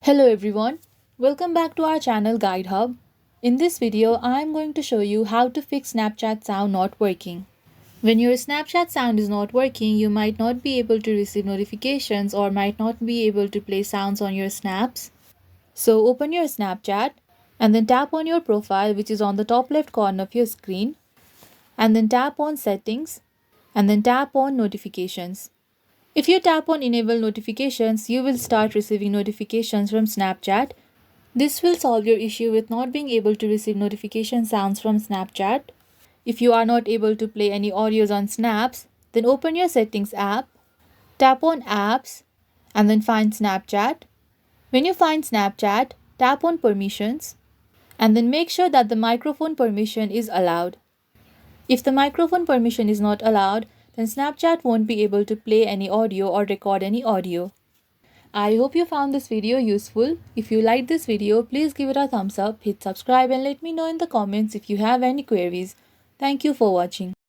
Hello everyone, welcome back to our channel Guide Hub. In this video, I am going to show you how to fix Snapchat sound not working. When your Snapchat sound is not working, you might not be able to receive notifications or might not be able to play sounds on your snaps. So open your Snapchat and then tap on your profile, which is on the top left corner of your screen, and then tap on settings and then tap on notifications. If you tap on enable notifications, you will start receiving notifications from Snapchat. This will solve your issue with not being able to receive notification sounds from Snapchat. If you are not able to play any audios on snaps, then open your settings app, tap on apps, and then find Snapchat. When you find Snapchat, tap on permissions, and then make sure that the microphone permission is allowed. If the microphone permission is not allowed, then Snapchat won't be able to play any audio or record any audio. I hope you found this video useful. If you liked this video, please give it a thumbs up, hit subscribe and let me know in the comments if you have any queries. Thank you for watching.